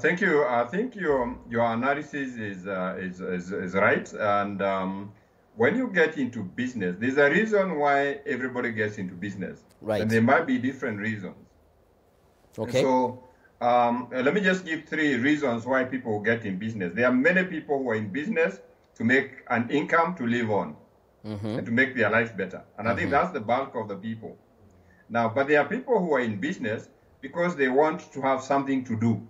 Thank you. I think your analysis is right. And when you get into business, there's a reason why everybody gets into business. Right. And there might be different reasons. Okay. So let me just give 3 reasons why people get in business. There are many people who are in business to make an income to live on and to make their life better. And I think that's the bulk of the people. Now, but there are people who are in business because they want to have something to do.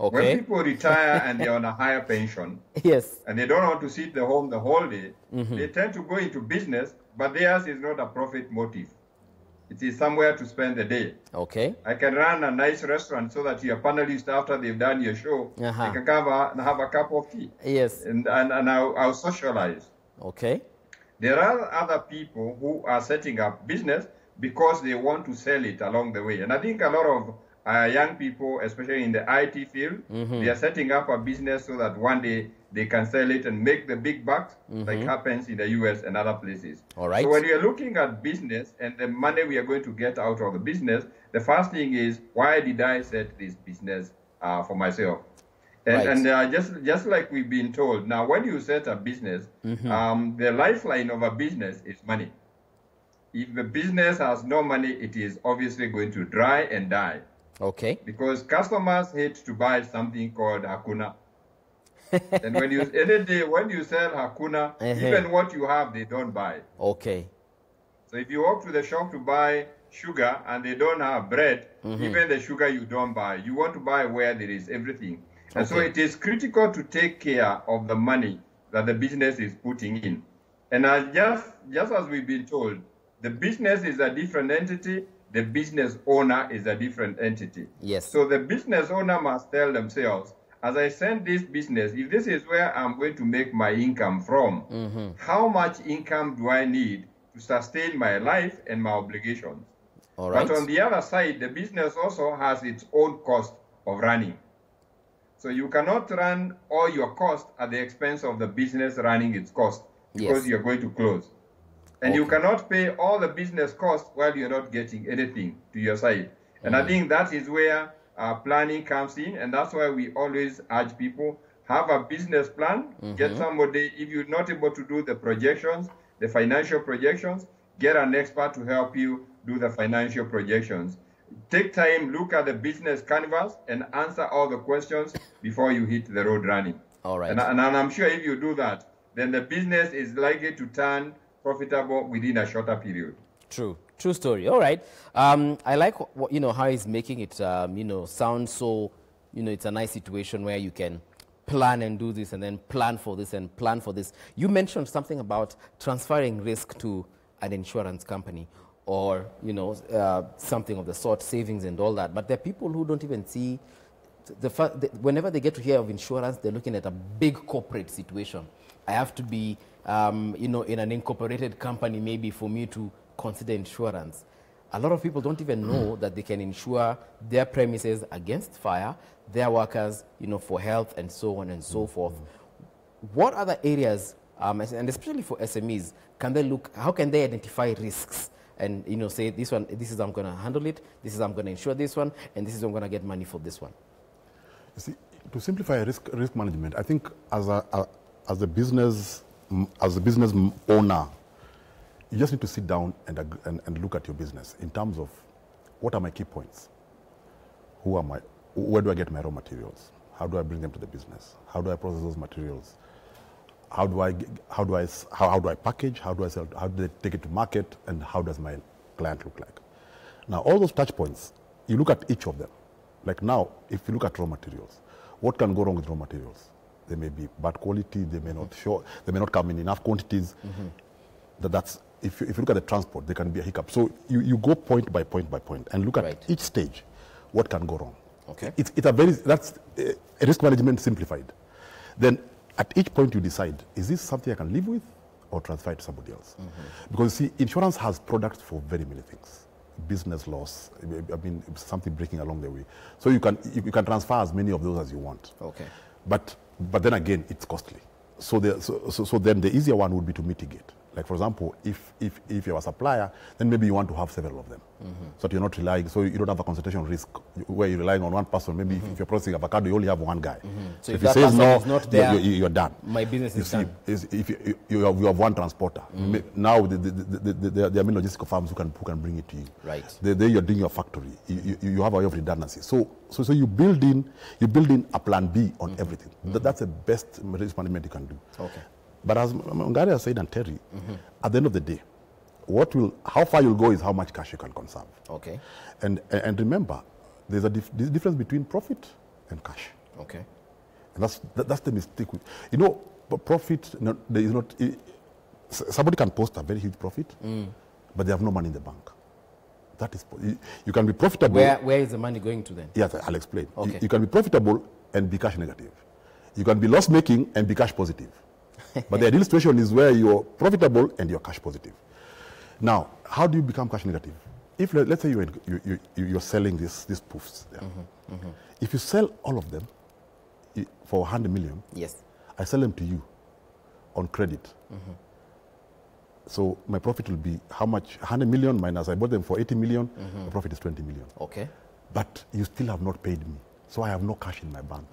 Okay. When people retire and they're on a higher pension, yes, and they don't want to sit at home the whole day, they tend to go into business, but theirs is not a profit motive. It is somewhere to spend the day. Okay. I can run a nice restaurant so that your panelists, after they've done your show, they can have a cup of tea. Yes. And I'll socialize. Okay. There are other people who are setting up business because they want to sell it along the way. And I think a lot of young people, especially in the IT field, they are setting up a business so that one day they can sell it and make the big bucks, like happens in the US and other places. All right. So when you're looking at business and the money we are going to get out of the business, the first thing is, why did I set this business for myself? And, just like we've been told, now when you set a business, the lifeline of a business is money. If the business has no money, it is obviously going to dry and die. Okay. Because customers hate to buy something called hakuna. And when you sell hakuna, even what you have, they don't buy. Okay. So if you walk to the shop to buy sugar and they don't have bread, even the sugar you don't buy. You want to buy where there is everything. And so it is critical to take care of the money that the business is putting in. And just as we've been told, the business is a different entity, the business owner is a different entity. Yes. So the business owner must tell themselves, as I send this business, if this is where I'm going to make my income from, how much income do I need to sustain my life and my obligations? All right. But on the other side, the business also has its own cost of running. So you cannot run all your costs at the expense of the business running its cost, because you're going to close. And you cannot pay all the business costs while you're not getting anything to your side. And I think that is where planning comes in, and that's why we always urge people, have a business plan, get somebody, if you're not able to do the projections, the financial projections, get an expert to help you do the financial projections. Take time, look at the business canvas, and answer all the questions before you hit the road running. All right. And I'm sure if you do that, then the business is likely to turn profitable within a shorter period. True story. All right. I like how he's making it sound so, it's a nice situation where you can plan and do this and then plan for this and plan for this. You mentioned something about transferring risk to an insurance company or something of the sort, savings and all that. But there are people who don't even see whenever they get to hear of insurance, they're looking at a big corporate situation. I have to be in an incorporated company maybe for me to consider insurance. A lot of people don't even know that they can insure their premises against fire, their workers, for health and so on and so forth. What other areas, and especially for SMEs, can they look? How can they identify risks and say this is how I'm going to handle it, this is how I'm going to insure this one, and this is how I'm going to get money for this one? You see, to simplify risk management, I think as a business owner, you just need to sit down and look at your business in terms of what are my key points? Who am I? Where do I get my raw materials? How do I bring them to the business? How do I process those materials? How do I package? How do I sell? How do I take it to market? And how does my client look like? Now, all those touch points, you look at each of them. Like now, if you look at raw materials, what can go wrong with raw materials? They may be bad quality. They may not they may not come in enough quantities. If you look at the transport, there can be a hiccup. So you go point by point by point and look at each stage. What can go wrong? Okay. That's risk management simplified. Then at each point you decide, is this something I can live with or transfer it to somebody else? Because see, insurance has products for very many things. Business loss, something breaking along the way. So you can transfer as many of those as you want. Okay. But then again, it's costly. So then the easier one would be to mitigate. Like for example, if you're a supplier, then maybe you want to have several of them, so that you're not relying, so you don't have a concentration risk where you're relying on one person. Maybe if you're processing avocado, you only have one guy. So if that he says person no, is not there, you're done. My business is done. If you have one transporter, now there are many logistical firms who can bring it to you. Right. There you're doing your factory. You have a way of redundancy. So you build in a plan B on everything. That's the best risk management you can do. Okay. But as Mung'ala said and Terry, at the end of the day, how far you'll go is how much cash you can conserve. Okay. And remember, there's this difference between profit and cash. Okay. And that's the mistake. Profit, there is not. Somebody can post a very huge profit, but they have no money in the bank. That is, you can be profitable. Where is the money going to then? Yes, I'll explain. Okay. You can be profitable and be cash negative. You can be loss making and be cash positive. But the ideal situation is where you're profitable and you're cash positive. Now, how do you become cash negative? If let's say you're selling these poofs, if you sell all of them for 100 million, yes, I sell them to you on credit. So my profit will be how much? 100 million minus I bought them for 80 million. The profit is 20 million. Okay. But you still have not paid me. So I have no cash in my bank.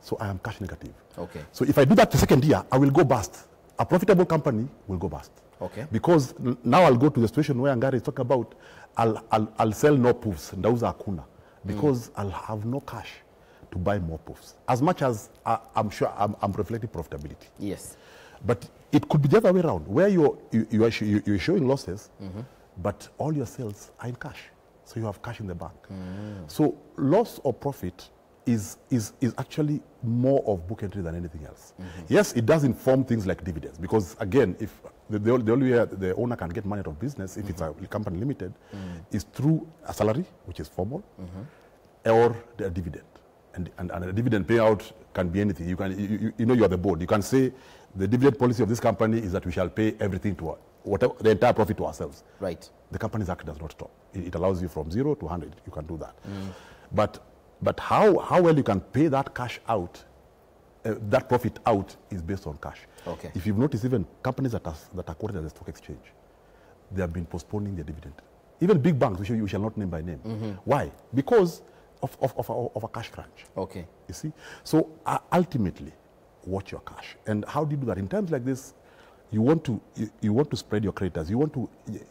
So I am cash negative. Okay. So if I do that the second year, I will go bust. A profitable company will go bust. Okay. Because now I'll go to the situation where Ngari is talking about, I'll sell no poofs, ndauza hakuna, because I'll have no cash to buy more poofs. As much as I'm sure I'm reflecting profitability. Yes. But it could be the other way around, where you're showing losses, but all your sales are in cash. So you have cash in the bank. So loss or profit is actually more of book entry than anything else. Yes, it does inform things like dividends, because again, if the only way the owner can get money out of business, if it's a company limited, is through a salary, which is formal, or the dividend. And a dividend payout can be anything. You are the board. You can say the dividend policy of this company is that we shall pay everything to whatever the entire profit to ourselves. Right. The Companies Act does not stop. It allows you from 0 to 100. You can do that. But how well you can pay that cash out, that profit out, is based on cash. Okay. If you've noticed, even companies that are quoted at the stock exchange, they have been postponing their dividend. Even big banks, which you shall not name by name. Why? Because of a cash crunch. Okay. You see? So ultimately, watch your cash. And how do you do that? In times like this, you want to spread your creditors. You want to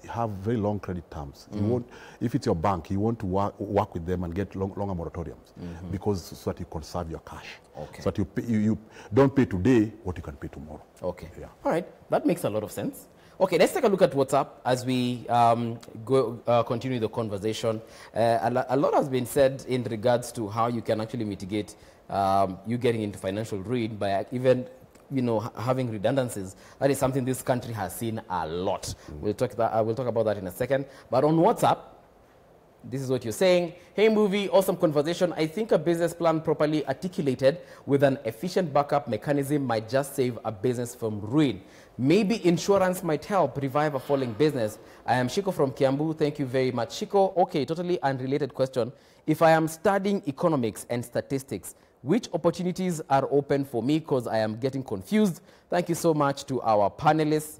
have very long credit terms. You want, if it's your bank, you want to work with them and get longer moratoriums, because so that you conserve your cash. Okay. So that you don't pay today what you can pay tomorrow. Okay. Yeah. All right. That makes a lot of sense. Okay, let's take a look at WhatsApp as we continue the conversation. A lot has been said in regards to how you can actually mitigate you getting into financial ruin by even having redundancies. That is something this country has seen a lot. We'll talk about that in a second. But on WhatsApp, this is what you're saying. Hey, movie, awesome conversation. I think a business plan properly articulated with an efficient backup mechanism might just save a business from ruin. Maybe insurance might help revive a falling business. I am Shiko from Kiambu. Thank you very much, Shiko. Okay, totally unrelated question. If I am studying economics and statistics, which opportunities are open for me, because I am getting confused? Thank you so much to our panelists.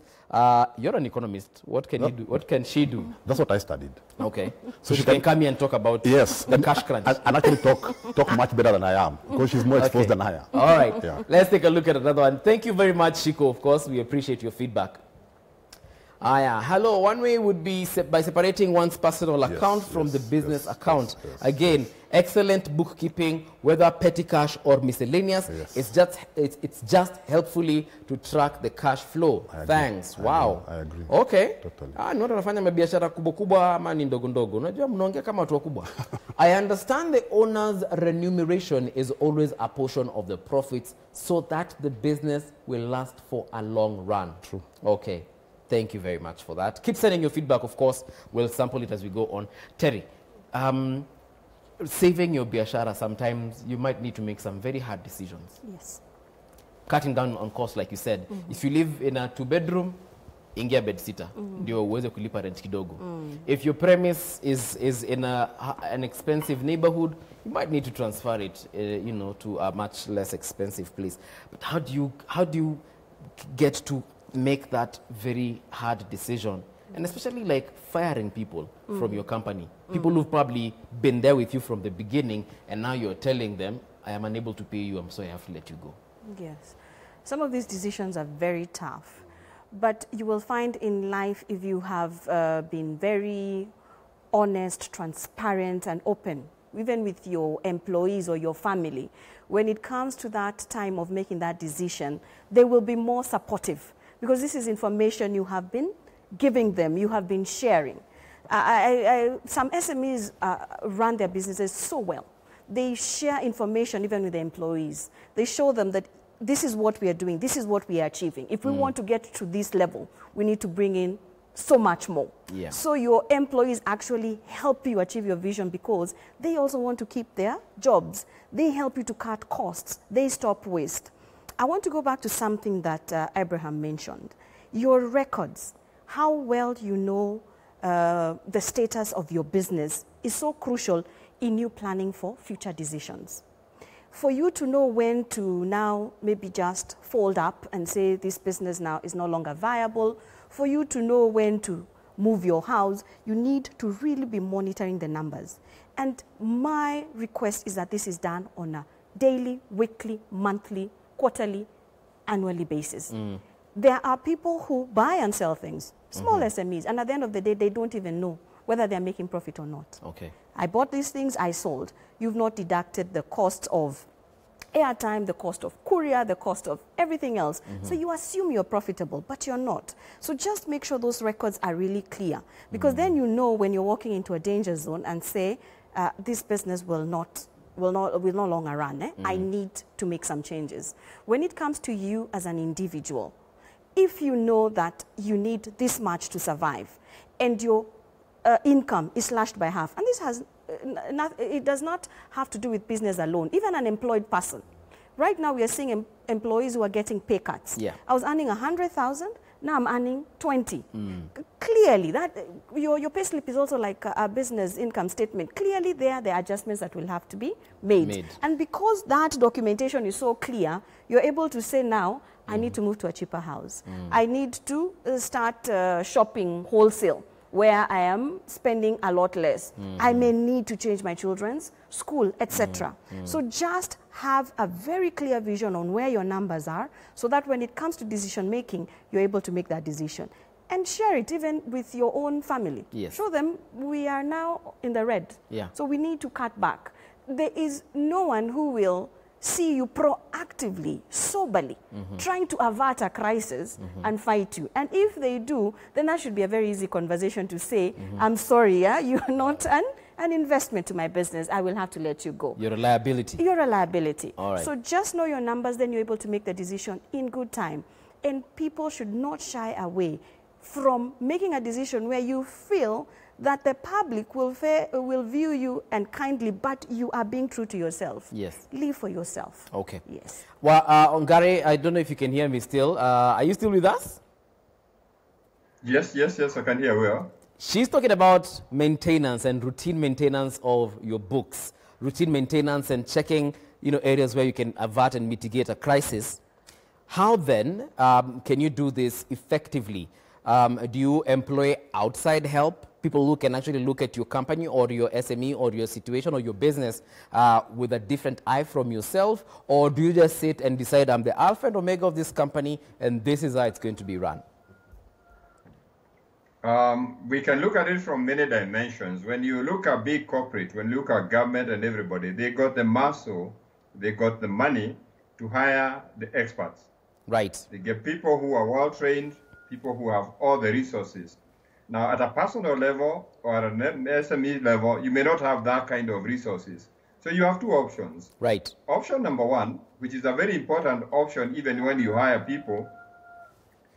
You're an economist. What can you do? What can she do? That's what I studied. Okay. So she can come here and talk about the cash crunch. And actually talk much better than I am, because she's more exposed than I am. All right. Yeah. Let's take a look at another one. Thank you very much, Shiko. Of course, we appreciate your feedback. Hello. One way would be by separating one's personal account from the business account. Again, excellent bookkeeping, whether petty cash or miscellaneous. It's just helpfully to track the cash flow. Thanks. Wow. I agree. Okay. Totally. Unafanya mabiashara kubwa ama ni ndogo ndogo. Unajua mnaongea kama watu wakubwa. I understand the owner's remuneration is always a portion of the profits so that the business will last for a long run. True. Okay. Thank you very much for that. Keep sending your feedback, of course. We'll sample it as we go on. Terry, saving your biashara, sometimes you might need to make some very hard decisions. Yes. Cutting down on costs, like you said. If you live in a 2-bedroom, ingia bed sitter, ndio uweze kulipa rent kidogo. If your premise is in an expensive neighborhood, you might need to transfer it, to a much less expensive place. But how do you get to make that very hard decision, and especially like firing people from your company, people who've probably been there with you from the beginning, and now you're telling them, I am unable to pay you, I'm sorry, I have to let you go. Yes. Some of these decisions are very tough, but you will find in life, if you have been very honest, transparent, and open, even with your employees or your family, when it comes to that time of making that decision, they will be more supportive, because this is information you have been giving them, you have been sharing. Some SMEs run their businesses so well. They share information even with the employees. They show them that this is what we are doing, this is what we are achieving. If we want to get to this level, we need to bring in so much more. Yeah. So your employees actually help you achieve your vision, because they also want to keep their jobs. They help you to cut costs. They stop waste. I want to go back to something that Abraham mentioned. Your records, how well you know the status of your business is so crucial in you planning for future decisions. For you to know when to now maybe just fold up and say this business now is no longer viable, for you to know when to move your house, you need to really be monitoring the numbers. And my request is that this is done on a daily, weekly, monthly, quarterly, annually basis. There are people who buy and sell things, small SMEs, and at the end of the day, they don't even know whether they're making profit or not. Okay. I bought these things, I sold. You've not deducted the cost of airtime, the cost of courier, the cost of everything else. So you assume you're profitable, but you're not. So just make sure those records are really clear, because then you know when you're walking into a danger zone and say, this business will no longer run. I need to make some changes. When it comes to you as an individual, if you know that you need this much to survive and your income is slashed by half, and this has it does not have to do with business alone, even an employed person. Right now we are seeing employees who are getting pay cuts. Yeah. I was earning 100,000, now I'm earning 20. Clearly, that your pay slip is also like a business income statement. Clearly there are adjustments that will have to be made. And because that documentation is so clear, you're able to say now, I need to move to a cheaper house. I need to start shopping wholesale, where I am spending a lot less. I may need to change my children's school, etc. So just have a very clear vision on where your numbers are, so that when it comes to decision making, you're able to make that decision. And share it even with your own family. Yes. Show them we are now in the red. Yeah. So we need to cut back. There is no one who will see you proactively, soberly, trying to avert a crisis and fight you. And if they do, then that should be a very easy conversation to say, I'm sorry, you're not an investment to my business. I will have to let you go. You're a liability. You're a liability. All right. So just know your numbers, then you're able to make the decision in good time. And people should not shy away from making a decision where you feel that the public will view you and kindly, but you are being true to yourself. Yes. Live for yourself. Okay. Yes. Well, Ongare, I don't know if you can hear me still. Are you still with us? Yes, I can hear well. She's talking about maintenance and routine maintenance of your books, routine maintenance and checking, areas where you can avert and mitigate a crisis. How then can you do this effectively? Do you employ outside help, people who can actually look at your company or your SME or your situation or your business with a different eye from yourself? Or do you just sit and decide, I'm the alpha and omega of this company and this is how it's going to be run? We can look at it from many dimensions. When you look at big corporate, when you look at government and everybody, they got the muscle, they got the money to hire the experts. Right. They get people who are well-trained, people who have all the resources. Now, at a personal level or at an SME level, you may not have that kind of resources. So you have two options. Right. Option number one, which is a very important option even when you hire people,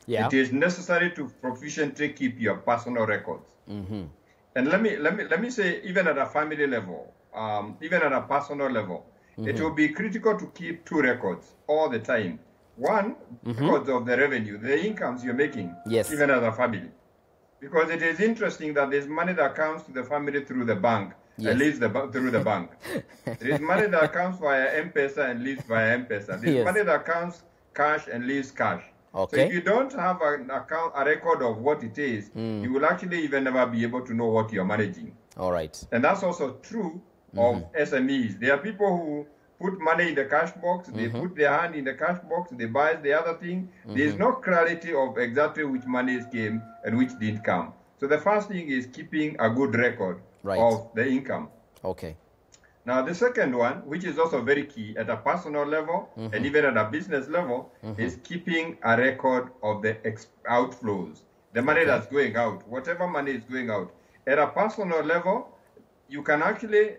it is necessary to proficiently keep your personal records. And let me say, even at a family level, even at a personal level, it will be critical to keep two records all the time. One, records of the revenue, the incomes you're making, even as a family. Because it is interesting that there's money that comes to the family through the bank and leaves through the bank. There is money that comes via M-Pesa and leaves via M-Pesa. There's money that comes cash and leaves cash. Okay. So if you don't have a record of what it is, you will actually even never be able to know what you're managing. All right. And that's also true of SMEs. There are people who put money in the cash box, they put their hand in the cash box, they buy the other thing. There's no clarity of exactly which monies came and which didn't come. So the first thing is keeping a good record of the income. Okay. Now, the second one, which is also very key at a personal level and even at a business level, is keeping a record of the outflows, the money that's going out, whatever money is going out. At a personal level, you can actually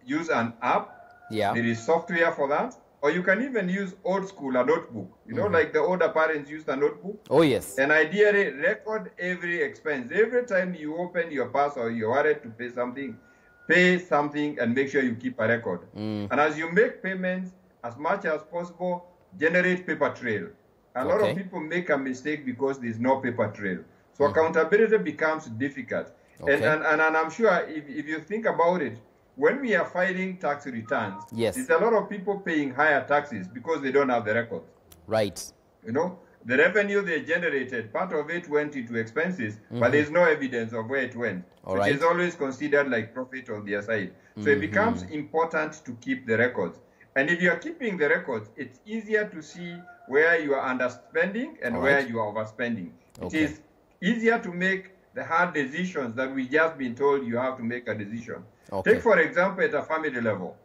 use an app. Yeah. There is software for that. Or you can even use old school, a notebook. You know, like the older parents used a notebook. Oh, yes. And ideally, record every expense. Every time you open your purse or your wallet to pay something and make sure you keep a record. And as you make payments, as much as possible, generate paper trail. A lot of people make a mistake because there's no paper trail. So accountability becomes difficult. And I'm sure if you think about it, when we are filing tax returns, there's a lot of people paying higher taxes because they don't have the records. Right. You know, the revenue they generated, part of it went into expenses, but there's no evidence of where it went, which is always considered like profit on their side. So it becomes important to keep the records. And if you are keeping the records, it's easier to see where you are underspending and where you are overspending. It is easier to make the hard decisions that we just been told you have to make a decision. Take, for example, at a family level.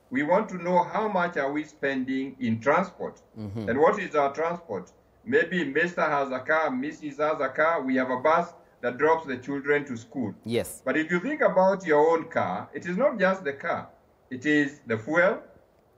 We want to know how much are we spending in transport. And what is our transport? Maybe Mr. has a car, Mrs. has a car, we have a bus that drops the children to school. Yes. But if you think about your own car, it is not just the car. It is the fuel,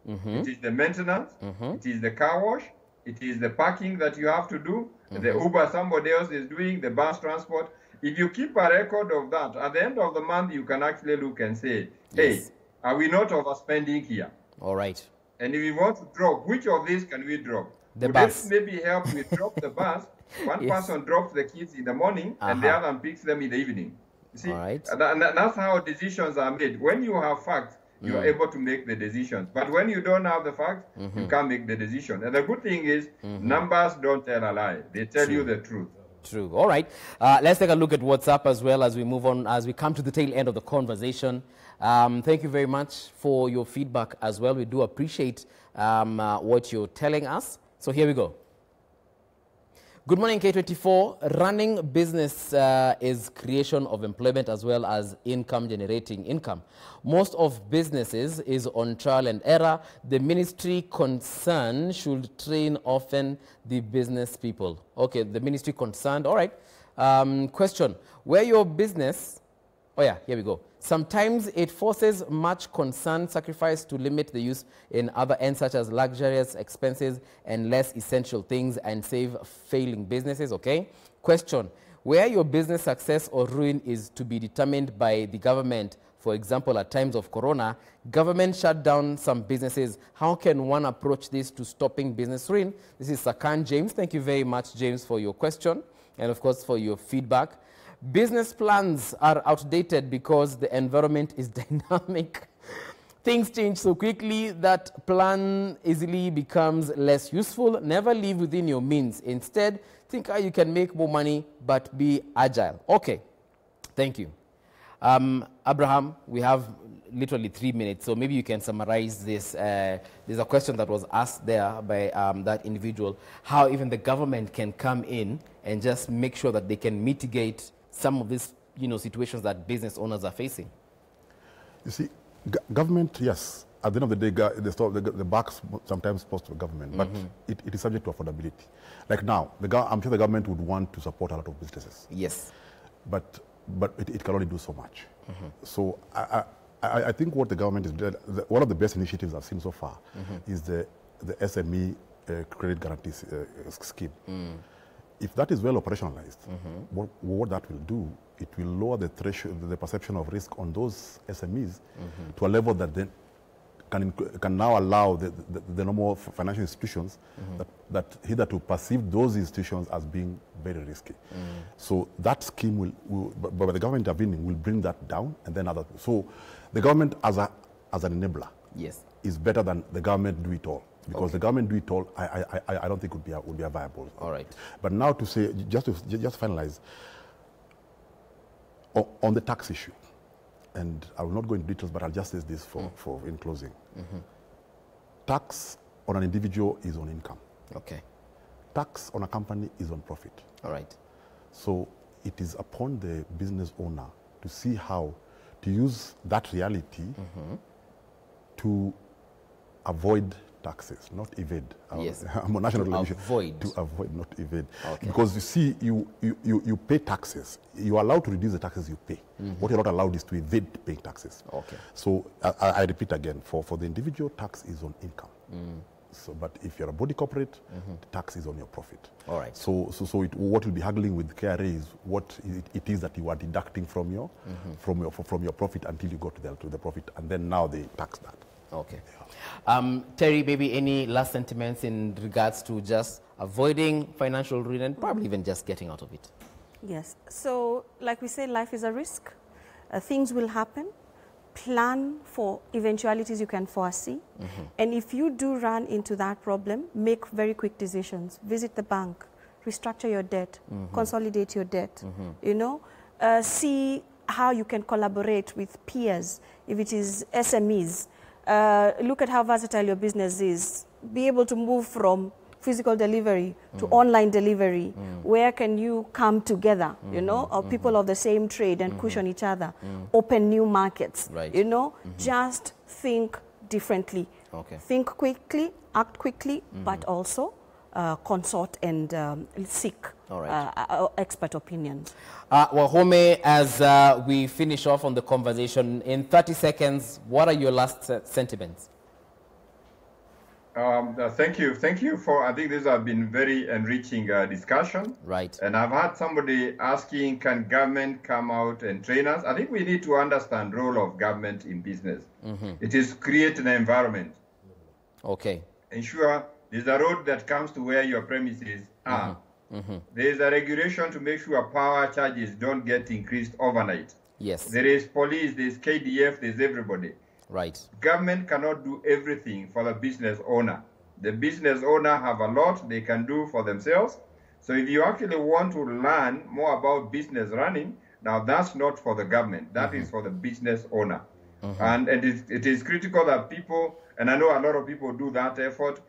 it is the maintenance, it is the car wash, it is the parking that you have to do, the Uber somebody else is doing, the bus transport. If you keep a record of that, at the end of the month, you can actually look and say, hey, are we not overspending here? All right. And if we want to drop, which of these can we drop? The Would bus. this maybe help we drop the bus? One person drops the kids in the morning and the other one picks them in the evening. You see, and that's how decisions are made. When you have facts, you are able to make the decisions. But when you don't have the facts, you can't make the decision. And the good thing is, numbers don't tell a lie. They tell you the truth. True. All right. Let's take a look at WhatsApp as well as we move on, as we come to the tail end of the conversation. Thank you very much for your feedback as well. We do appreciate what you're telling us. So here we go. Good morning, K24. Running business is creation of employment as well as income, generating income. Most of businesses is on trial and error. The ministry concerned should train often the business people. Okay, the ministry concerned. All right. Question. Where your business... Oh, yeah, here we go. Sometimes it forces much concern sacrifice to limit the use in other ends such as luxurious expenses and less essential things and save failing businesses, okay? Question, where your business success or ruin is to be determined by the government, for example, at times of corona, government shut down some businesses. How can one approach this to stopping business ruin? This is Sakan James. Thank you very much, James, for your question and, of course, for your feedback. Business plans are outdated because the environment is dynamic. Things change so quickly that plan easily becomes less useful. Never live within your means. Instead, think how you can make more money, but be agile. Okay, thank you. Abraham, we have literally 3 minutes, so maybe you can summarize this. There's a question that was asked there by that individual, how even the government can come in and just make sure that they can mitigate some of these, situations that business owners are facing. You see, government, yes, at the end of the day, the buck sometimes post to the government, but it is subject to affordability. Like now, I'm sure the government would want to support a lot of businesses. Yes. But it can only do so much. So I think what the government is doing, one of the best initiatives I've seen so far is the SME credit guarantee scheme. If that is well operationalized, what that will do, it will lower the threshold, the perception of risk on those SMEs to a level that then can now allow the normal financial institutions that hitherto perceive those institutions as being very risky. So that scheme by the government intervening will bring that down, and then so the government as an enabler, Yes. is better than the government do it all. Because the government do it all, I don't think would be a viable. All right. But now to say, just finalize, on the tax issue, and I will not go into details, but I'll just say this for in closing. Tax on an individual is on income. Okay. Tax on a company is on profit. All right. So it is upon the business owner to see how to use that reality to avoid taxes, not evade. Yes. I'm on national television. Avoid. To avoid, not evade. Okay. Because you see, you pay taxes. You are allowed to reduce the taxes you pay. What you're not allowed is to evade paying taxes. Okay. So I repeat again, for the individual, tax is on income. So, but if you're a body corporate, the tax is on your profit. All right. So what will be haggling with KRA is what it is that you are deducting from your from your profit until you go to the profit, and then now they tax that. Okay. Terry, maybe any last sentiments in regards to just avoiding financial ruin and probably even just getting out of it? Yes. So, like we say, life is a risk. Things will happen. Plan for eventualities you can foresee. And if you do run into that problem, make very quick decisions. Visit the bank, restructure your debt, consolidate your debt, you know, see how you can collaborate with peers, if it is SMEs. Look at how versatile your business is. Be able to move from physical delivery to online delivery. Where can you come together, you know, or people of the same trade and cushion each other, open new markets, Right. you know, just think differently. Okay. Think quickly, act quickly, but also consult and seek All right. expert opinions. Wahome, as we finish off on the conversation, in 30 seconds, what are your last sentiments? Thank you for, I think this has been very enriching discussion. Right. And I've had somebody asking, can government come out and train us? I think we need to understand the role of government in business. It is create an environment. Okay. Ensure there's a road that comes to where your premises are. There is a regulation to make sure power charges don't get increased overnight. Yes. There is police, there's KDF, there's everybody. Right. Government cannot do everything for the business owner. The business owner have a lot they can do for themselves. So if you actually want to learn more about business running, now that's not for the government. That is for the business owner. And it is critical that people, and I know a lot of people do that effort,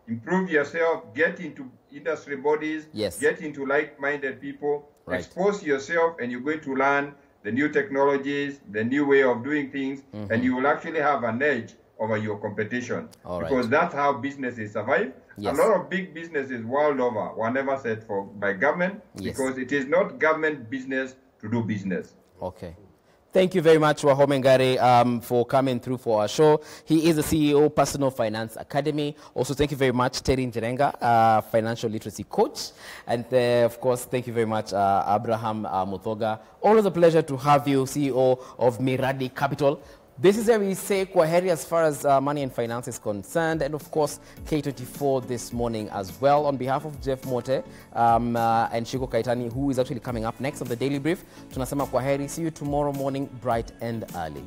improve yourself, get into industry bodies, Yes. get into like-minded people, Right. expose yourself, and you're going to learn the new technologies, the new way of doing things, and you will actually have an edge over your competition. All right. Because that's how businesses survive. Yes. A lot of big businesses world over were never set for by government because it is not government business to do business. Okay. Thank you very much, Wahome Ngare, for coming through for our show. He is the CEO, Personal Finance Academy. Also, thank you very much, Terry Njerenga, financial literacy coach. And, of course, thank you very much, Abraham Muthoga. Always a pleasure to have you, CEO of Miradi Capital. This is where we say kwaheri as far as money and finance is concerned, and of course K24 this morning as well. On behalf of Jeff Mote and Shiko Kaitani, who is actually coming up next on the Daily Brief, tunasema kwaheri. See you tomorrow morning bright and early.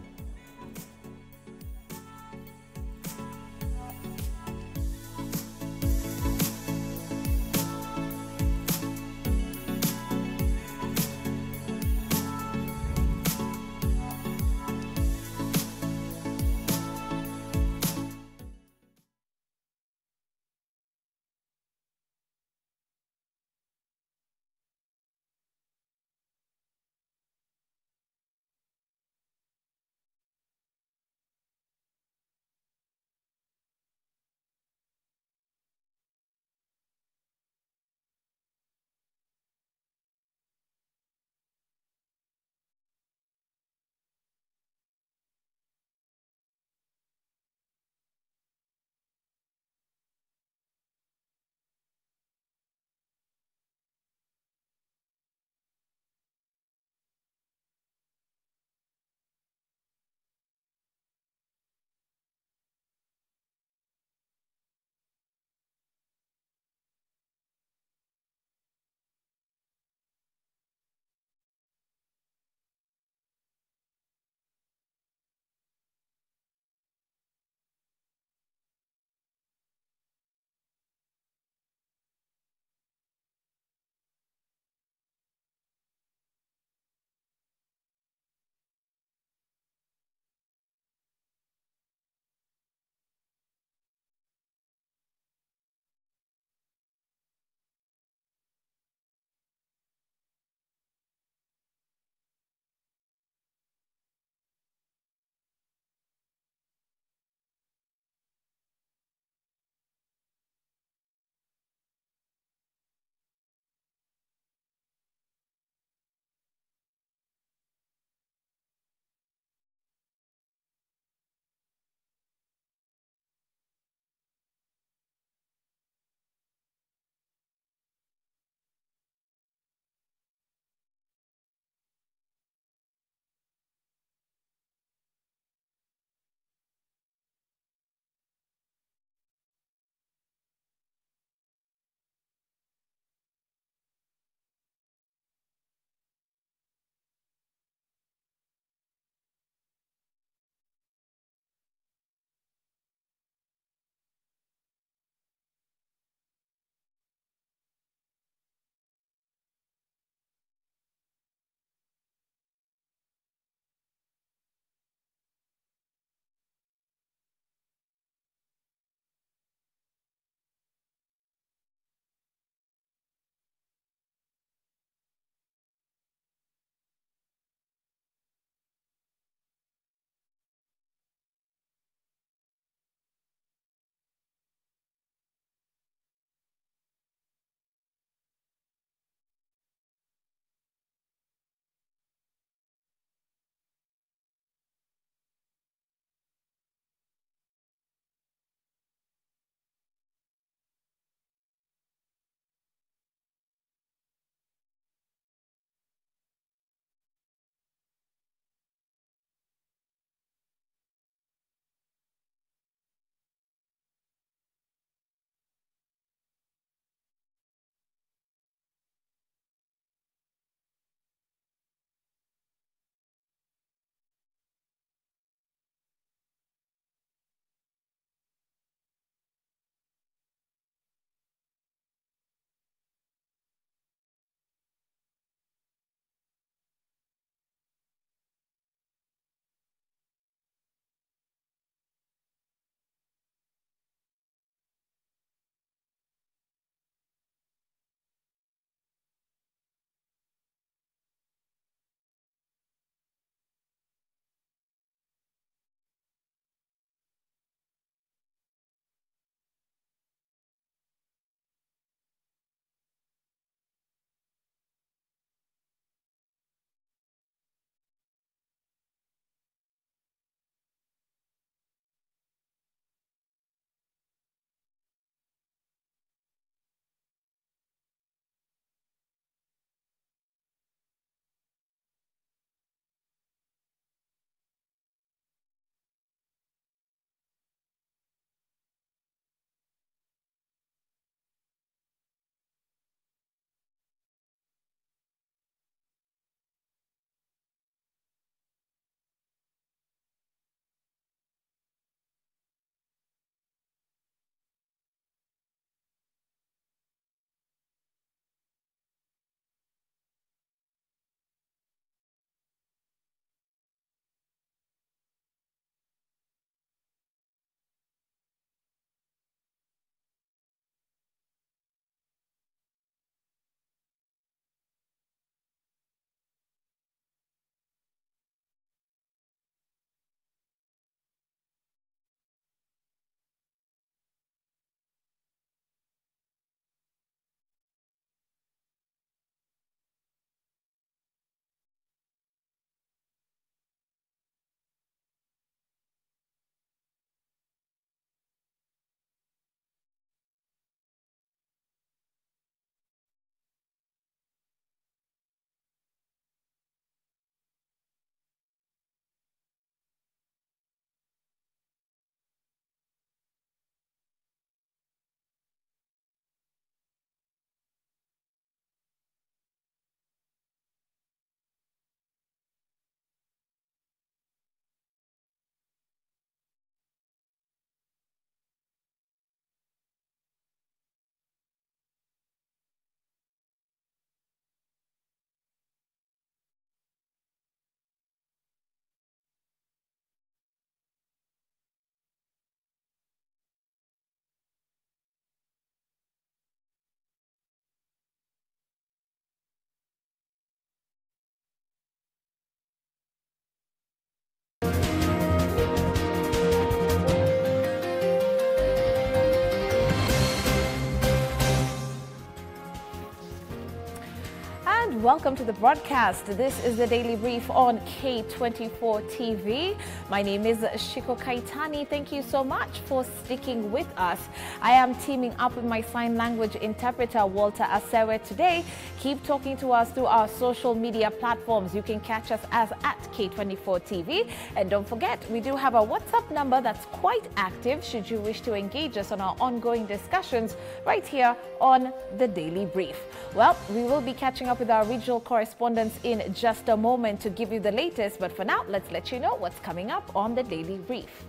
welcome to the broadcast. This is the Daily Brief on K24 TV. My name is Shiko Kaitani. Thank you so much for sticking with us. I am teaming up with my sign language interpreter, Walter Asewe, today. Keep talking to us through our social media platforms. You can catch us as at K24 TV. And don't forget, we do have a WhatsApp number that's quite active should you wish to engage us on our ongoing discussions right here on the Daily Brief. Well, we will be catching up with our regional correspondents in just a moment to give you the latest, but for now, let's let you know what's coming up on the Daily Brief.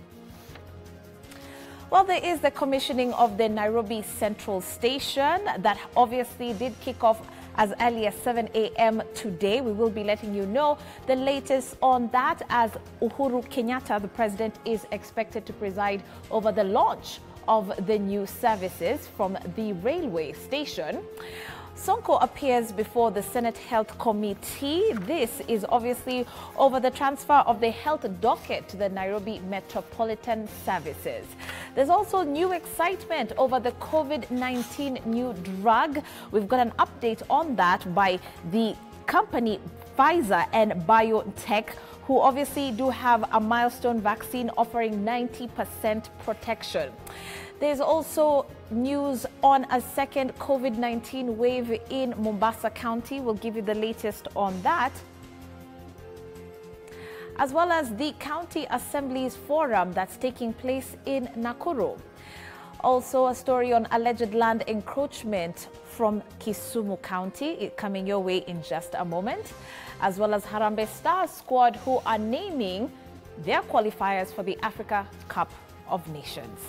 Well, there is the commissioning of the Nairobi Central Station that obviously did kick off as early as 7 a.m. today. We will be letting you know the latest on that as Uhuru Kenyatta, the president, is expected to preside over the launch of the new services from the railway station. Sonko appears before the Senate Health Committee. This is obviously over the transfer of the health docket to the Nairobi Metropolitan Services. There's also new excitement over the COVID-19 new drug. We've got an update on that by the company Pfizer and BioNTech, who obviously do have a milestone vaccine offering 90% protection. There's also news on a second COVID-19 wave in Mombasa County. We'll give you the latest on that, as well as the County Assembly's Forum that's taking place in Nakuru. Also, a story on alleged land encroachment from Kisumu County coming your way in just a moment, as well as Harambee Stars squad who are naming their qualifiers for the Africa Cup of Nations.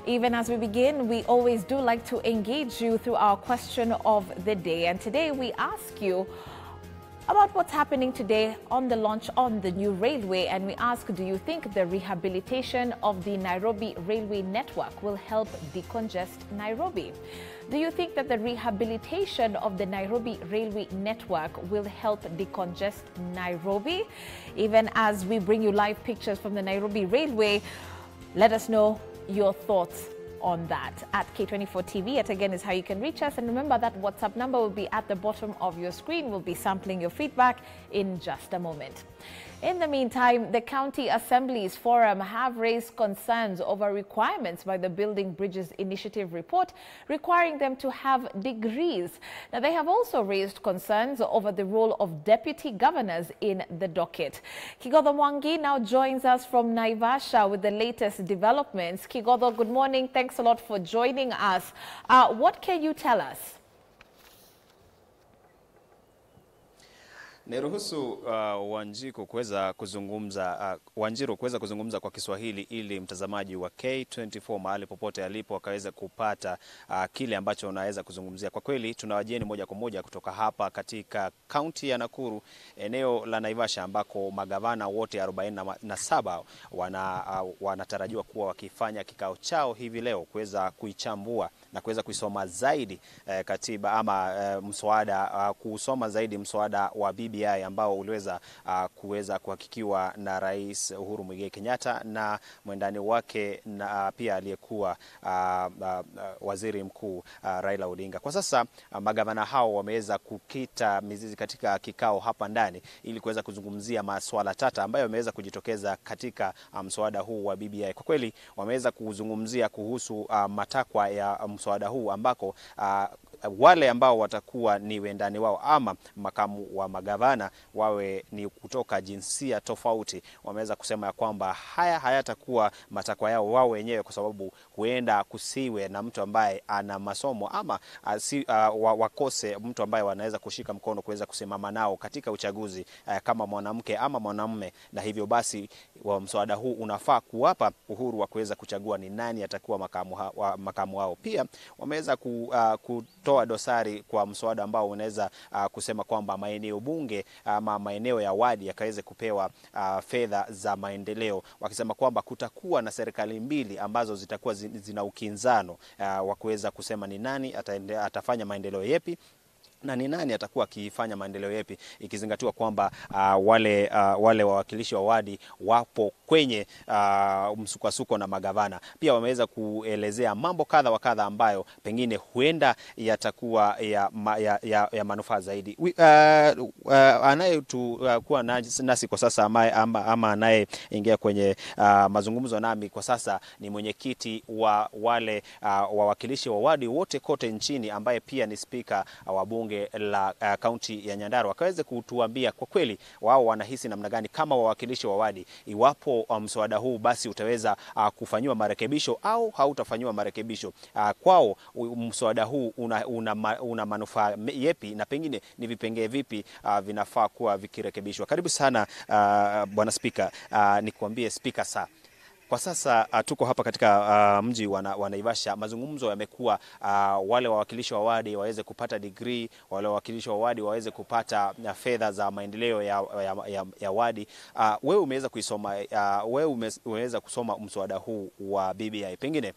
Even as we begin, we always do like to engage you through our question of the day. And today we ask you about what's happening today on the launch on the new railway. And we ask, do you think the rehabilitation of the Nairobi railway network will help decongest Nairobi? Do you think that the rehabilitation of the Nairobi railway network will help decongest Nairobi? Even as we bring you live pictures from the Nairobi railway, let us know your thoughts on that at K24 TV. Yet again is how you can reach us. And remember that WhatsApp number will be at the bottom of your screen. We'll be sampling your feedback in just a moment. In the meantime, the County Assembly's Forum have raised concerns over requirements by the Building Bridges Initiative report requiring them to have degrees. Now, they have also raised concerns over the role of deputy governors in the docket. Kigodho Mwangi now joins us from Naivasha with the latest developments. Kigodho, good morning. Thanks a lot for joining us. What can you tell us? Niruhusu Wanjiru kuweza kuzungumza kwa Kiswahili ili mtazamaji wa K24 mahali popote alipo akaweza kupata kile ambacho unaweza kuzungumzia. Kwa kweli tunawajeni moja kwa moja kutoka hapa katika kaunti ya Nakuru, eneo la Naivasha, ambako magavana wote 47 wanatarajiwa kuwa wakifanya kikao chao hivi leo kuweza kuichambua na kuweza kuisoma zaidi katiba ama mswada, kusoma zaidi mswada wa BBI ambao uliweza kuweza kuhakikiwa na Rais Uhuru Muigai Kenyatta na mwendani wake na pia aliyekuwa waziri mkuu Raila Odinga. Kwa sasa magavana hao wameweza kukita mizizi katika kikao hapa ndani ili kuweza kuzungumzia masuala tata ambayo yameweza kujitokeza katika mswada huu wa BBI. Kwa kweli wameweza kuzungumzia kuhusu matakwa ya mswada huu ambako wale ambao watakuwa ni wendani wao ama makamu wa magavana wawe ni kutoka jinsia tofauti. Wameweza kusema ya kwamba haya hayatakuwa matakwa yao wao wenyewe, kwa sababu huenda kusiwe na mtu ambaye ana masomo ama wakose mtu ambaye wanaweza kushika mkono kuweza kusimama nao katika uchaguzi kama mwanamke ama mwanamume, na hivyo basi wa mswada huu unafaa kuwapa uhuru wa kuweza kuchagua ni nani atakuwa makamu wao. Pia wameweza kutoa dosari kwa mswada ambao unaweza kusema kwamba maeneo bunge ama maeneo ya wadi yakaweze kupewa fedha za maendeleo, wakisema kwamba kutakuwa na serikali mbili ambazo zitakuwa zina ukinzano wa kuweza kusema ni nani atafanya maendeleo yepi na ni nani atakuwa akifanya maendeleo yapi, ikizingatiwa kwamba wale wawakilishi wa wadi wapo kwenye msukosuko na magavana. Pia wameweza kuelezea mambo kadha wa kadha ambayo pengine huenda yatakuwa ya manufaa zaidi. Anayetukuwa nasi kwa sasa ama anayeingia kwenye mazungumzo nami kwa sasa ni mwenyekiti wa wale wawakilishi wa wadi wote kote nchini, ambaye pia ni spika wa bunge la kaunti ya Nyandarua. Akaweze kutuambia kwa kweli wao wanahisi namna gani kama wawakilishi wa wadi, iwapo mswada huu basi utaweza kufanywa marekebisho au hautafanywa marekebisho. Kwao mswada huu una manufaa yepi, na pengine ni vipengee vipi vinafaa kuwa vikirekebishwa. Karibu sana bwana spika. Nikuambie spika, kwa sasa tuko hapa katika mji wa Naivasha. Mazungumzo yamekuwa wale wawakilishi wa wadi waweze kupata degree, wale wawakilishi wa wadi waweze kupata fedha za maendeleo ya wadi. Wewe umeweza kuisoma, umeweza kusoma mswada huu wa BBI. Pengine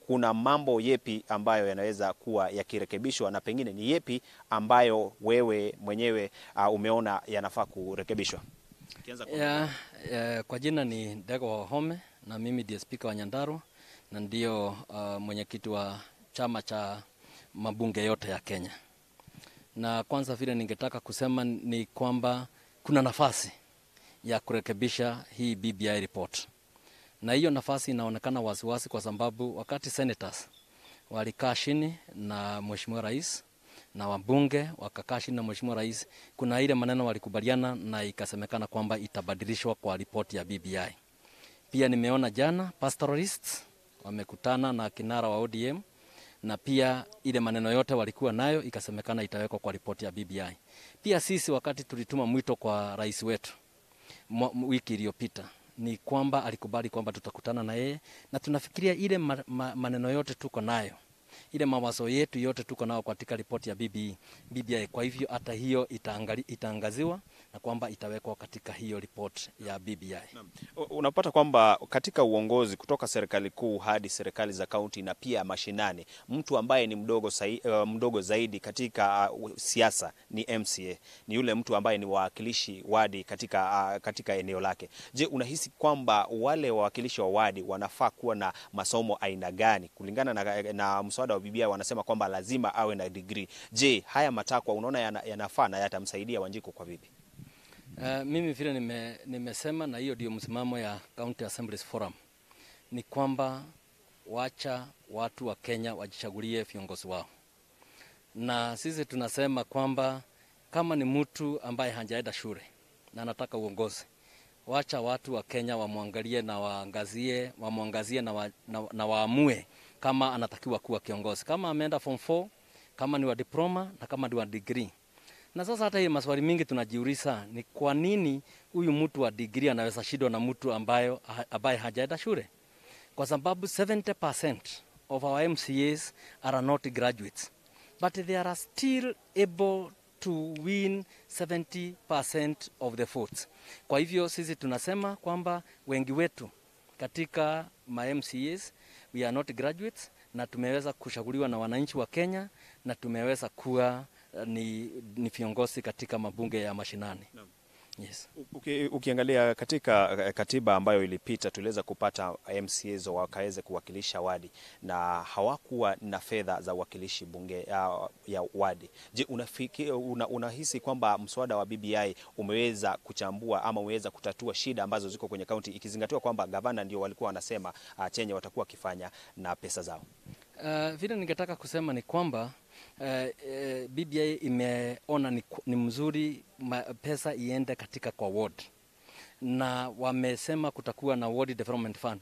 kuna mambo yepi ambayo yanaweza kuwa yakirekebishwa, na pengine ni yepi ambayo wewe mwenyewe umeona yanafaa kurekebishwa? Kwa jina ni Ndego Home, na mimi ndiye spika wa Nyandarua na ndio mwenyekiti wa chama cha mabunge yote ya Kenya. Na kwanza vile ningetaka kusema ni kwamba kuna nafasi ya kurekebisha hii BBI report. Na hiyo nafasi inaonekana wasiwasi kwa sababu wakati senators walikaa chini na Mheshimiwa Rais na wabunge wakakaa chini na Mheshimiwa Rais, kuna ile maneno walikubaliana na ikasemekana kwamba itabadilishwa kwa report ya BBI. Pia nimeona jana pastoralists wamekutana na kinara wa ODM, na pia ile maneno yote walikuwa nayo ikasemekana itawekwa kwa report ya BBI. Pia sisi wakati tulituma mwito kwa rais wetu wiki iliyopita, ni kwamba alikubali kwamba tutakutana na yeye, na tunafikiria ile maneno yote tuko nayo, ile mawazo yetu yote tuko nao katika ripoti ya BBI. Kwa hivyo hata hiyo itaangaziwa na kwamba itawekwa katika hiyo report ya BBI. Unapata kwamba katika uongozi kutoka serikali kuu hadi serikali za kaunti na pia mashinani, mtu ambaye ni mdogo zaidi katika siasa ni MCA, ni yule mtu ambaye ni wawakilishi wadi katika eneo lake. Je, unahisi kwamba wale wawakilishi wa wadi wanafaa kuwa na masomo aina gani? Kulingana na mswada wa BBI wanasema kwamba lazima awe na degree. Je, haya matakwa unaona yanafaa na yatamsaidia Wanjiku kwa vipi? Mimi vile nimesema, na hiyo ndio msimamo ya County Assemblies Forum, ni kwamba wacha watu wa Kenya wajichagulie viongozi wao. Na sisi tunasema kwamba kama ni mtu ambaye hajaenda shule na anataka uongozi, wacha watu wa Kenya wamwangalie na wamwangazie na waamue kama anatakiwa kuwa kiongozi, kama ameenda form 4, kama ni wa diploma na kama ni wa degree. Na sasa hata hii maswali mingi tunajiuliza ni kwa nini huyu mtu wa degree anaweza shindwa na mtu ambaye hajaenda shule? Kwa sababu 70% of our MCAs are not graduates, but they are still able to win 70% of the votes. Kwa hivyo sisi tunasema kwamba wengi wetu katika ma MCAs we are not graduates, na tumeweza kushauriwa na wananchi wa Kenya, na tumeweza kuwa ni viongozi katika mabunge ya mashinani. Yes. Ukiangalia katika katiba ambayo ilipita, tuliweza kupata MCAs wakaweze kuwakilisha wadi na hawakuwa na fedha za uwakilishi bunge ya wadi. Je, unahisi kwamba mswada wa BBI umeweza kuchambua ama umeweza kutatua shida ambazo ziko kwenye kaunti, ikizingatiwa kwamba gavana ndio walikuwa wanasema chenye watakuwa kifanya na pesa zao? Vile ningetaka kusema ni kwamba BBI imeona ni mzuri pesa iende katika kwa ward, na wamesema kutakuwa na ward development fund